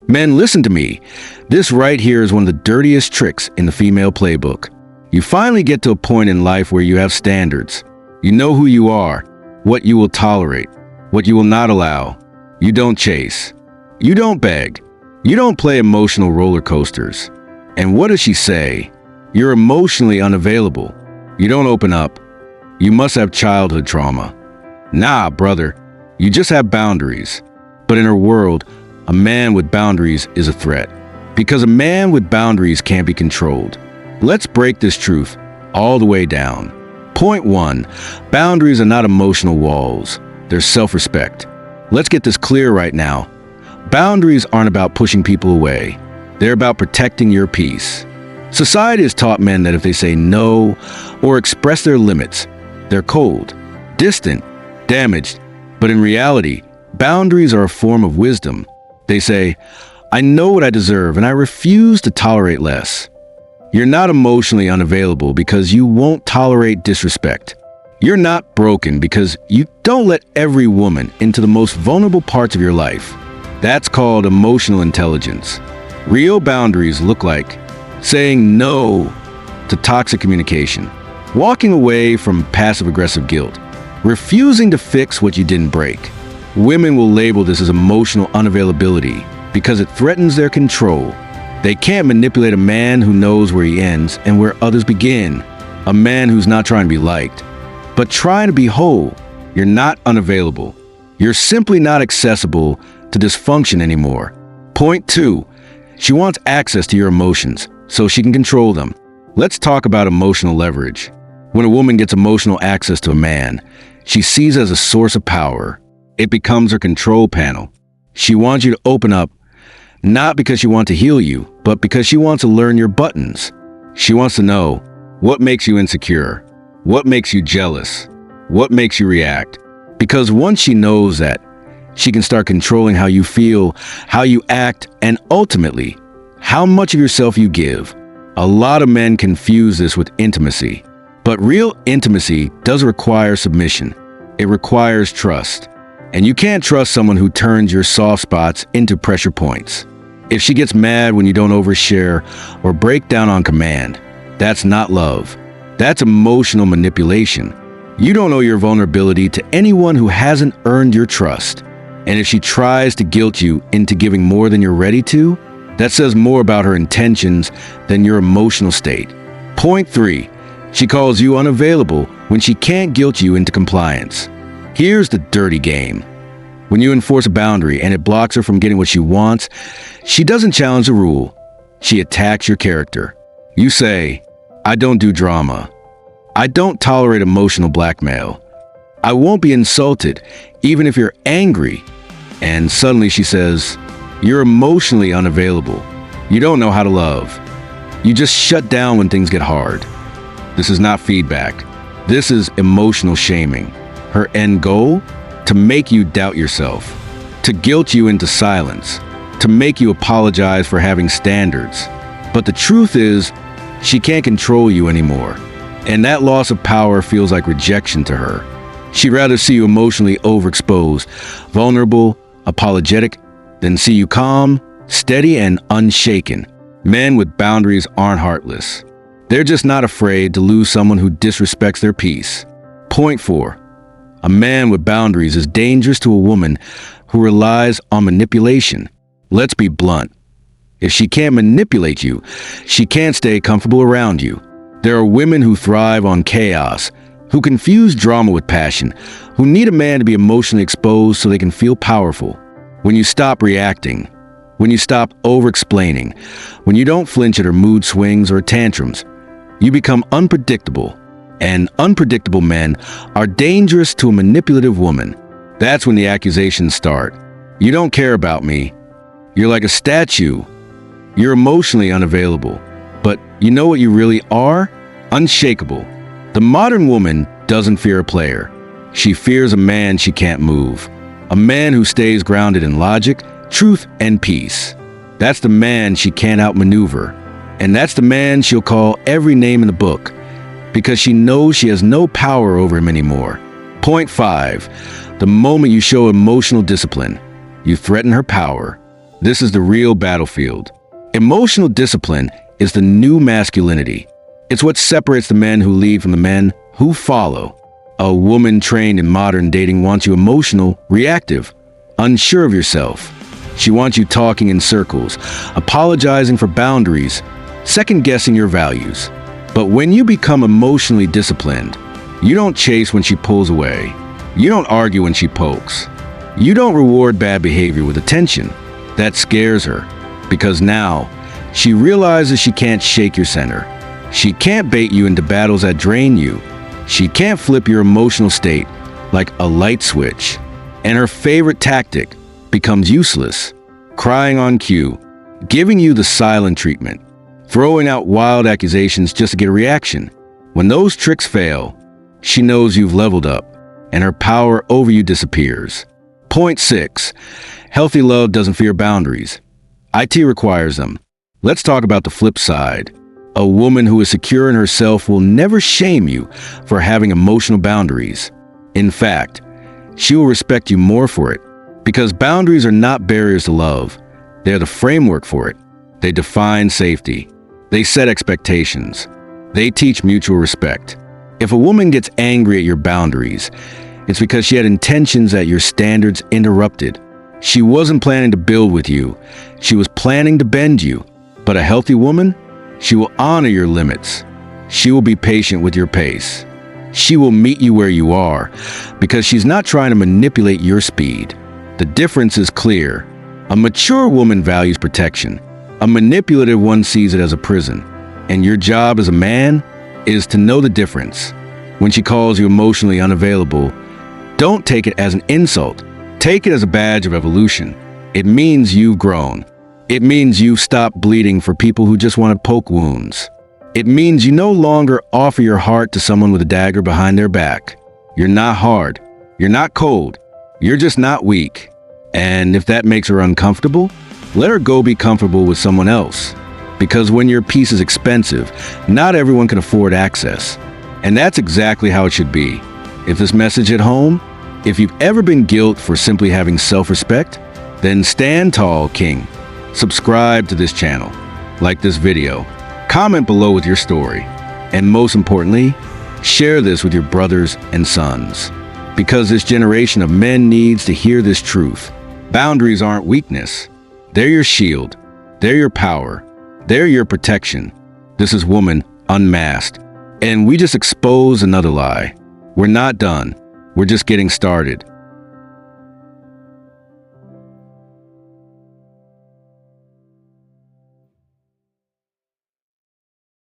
Men, listen to me. This right here is one of the dirtiest tricks in the female playbook. You finally get to a point in life where you have standards. You know who you are, what you will tolerate, what you will not allow. You don't chase. You don't beg. You don't play emotional roller coasters. And what does she say? You're emotionally unavailable. You don't open up. You must have childhood trauma. Nah, brother. You just have boundaries. But in her world, a man with boundaries is a threat. Because a man with boundaries can't be controlled. Let's break this truth all the way down. Point 1. Boundaries are not emotional walls. They're self-respect. Let's get this clear right now. Boundaries aren't about pushing people away. They're about protecting your peace. Society has taught men that if they say no or express their limits, they're cold, distant, damaged. But in reality, boundaries are a form of wisdom. They say, I know what I deserve and I refuse to tolerate less. You're not emotionally unavailable because you won't tolerate disrespect. You're not broken because you don't let every woman into the most vulnerable parts of your life. That's called emotional intelligence. Real boundaries look like saying no to toxic communication, walking away from passive-aggressive guilt, refusing to fix what you didn't break. Women will label this as emotional unavailability because it threatens their control. They can't manipulate a man who knows where he ends and where others begin. A man who's not trying to be liked, but trying to be whole. You're not unavailable. You're simply not accessible to dysfunction anymore. Point 2. She wants access to your emotions so she can control them. Let's talk about emotional leverage. When a woman gets emotional access to a man, she sees it as a source of power. It becomes her control panel. She wants you to open up, not because she wants to heal you, but because she wants to learn your buttons. She wants to know what makes you insecure, what makes you jealous, what makes you react. Because once she knows that, she can start controlling how you feel, how you act, and ultimately, how much of yourself you give. A lot of men confuse this with intimacy. But real intimacy does require submission. It requires trust. And you can't trust someone who turns your soft spots into pressure points. If she gets mad when you don't overshare or break down on command, that's not love. That's emotional manipulation. You don't owe your vulnerability to anyone who hasn't earned your trust. And if she tries to guilt you into giving more than you're ready to, that says more about her intentions than your emotional state. Point 3. She calls you unavailable when she can't guilt you into compliance. Here's the dirty game. When you enforce a boundary and it blocks her from getting what she wants, she doesn't challenge the rule. She attacks your character. You say, I don't do drama. I don't tolerate emotional blackmail. I won't be insulted, even if you're angry. And suddenly she says, you're emotionally unavailable. You don't know how to love. You just shut down when things get hard. This is not feedback. This is emotional shaming. Her end goal? To make you doubt yourself, to guilt you into silence, to make you apologize for having standards. But the truth is, she can't control you anymore. And that loss of power feels like rejection to her. She'd rather see you emotionally overexposed, vulnerable, apologetic, than see you calm, steady, and unshaken. Men with boundaries aren't heartless. They're just not afraid to lose someone who disrespects their peace. Point 4. A man with boundaries is dangerous to a woman who relies on manipulation. Let's be blunt. If she can't manipulate you, she can't stay comfortable around you. There are women who thrive on chaos, who confuse drama with passion, who need a man to be emotionally exposed so they can feel powerful. When you stop reacting, when you stop over-explaining, when you don't flinch at her mood swings or tantrums, you become unpredictable. And unpredictable men are dangerous to a manipulative woman. That's when the accusations start. You don't care about me. You're like a statue. You're emotionally unavailable. But you know what you really are? Unshakable. The modern woman doesn't fear a player. She fears a man she can't move. A man who stays grounded in logic, truth, and peace. That's the man she can't outmaneuver. And that's the man she'll call every name in the book, because she knows she has no power over him anymore. Point 5. The moment you show emotional discipline, you threaten her power. This is the real battlefield. Emotional discipline is the new masculinity. It's what separates the men who lead from the men who follow. A woman trained in modern dating wants you emotional, reactive, unsure of yourself. She wants you talking in circles, apologizing for boundaries, second-guessing your values. But when you become emotionally disciplined, you don't chase when she pulls away. You don't argue when she pokes. You don't reward bad behavior with attention. That scares her, because now she realizes she can't shake your center. She can't bait you into battles that drain you. She can't flip your emotional state like a light switch. And her favorite tactic becomes useless, crying on cue, giving you the silent treatment, throwing out wild accusations just to get a reaction. When those tricks fail, she knows you've leveled up, and her power over you disappears. Point 6. Healthy love doesn't fear boundaries. IT requires them. Let's talk about the flip side. A woman who is secure in herself will never shame you for having emotional boundaries. In fact, she will respect you more for it, because boundaries are not barriers to love. They're the framework for it. They define safety. They set expectations. They teach mutual respect. If a woman gets angry at your boundaries, it's because she had intentions that your standards interrupted. She wasn't planning to build with you. She was planning to bend you. But a healthy woman, she will honor your limits. She will be patient with your pace. She will meet you where you are, because she's not trying to manipulate your speed. The difference is clear. A mature woman values protection. A manipulative one sees it as a prison. And your job as a man is to know the difference. When she calls you emotionally unavailable, don't take it as an insult. Take it as a badge of evolution. It means you've grown. It means you've stopped bleeding for people who just want to poke wounds. It means you no longer offer your heart to someone with a dagger behind their back. You're not hard. You're not cold. You're just not weak. And if that makes her uncomfortable, let her go be comfortable with someone else. Because when your peace is expensive, not everyone can afford access. And that's exactly how it should be. If this message hit home, if you've ever been guilt for simply having self-respect, then stand tall, King. Subscribe to this channel, like this video, comment below with your story, and most importantly, share this with your brothers and sons. Because this generation of men needs to hear this truth. Boundaries aren't weakness. They're your shield. They're your power. They're your protection. This is Woman Unmasked. And we just exposed another lie. We're not done. We're just getting started.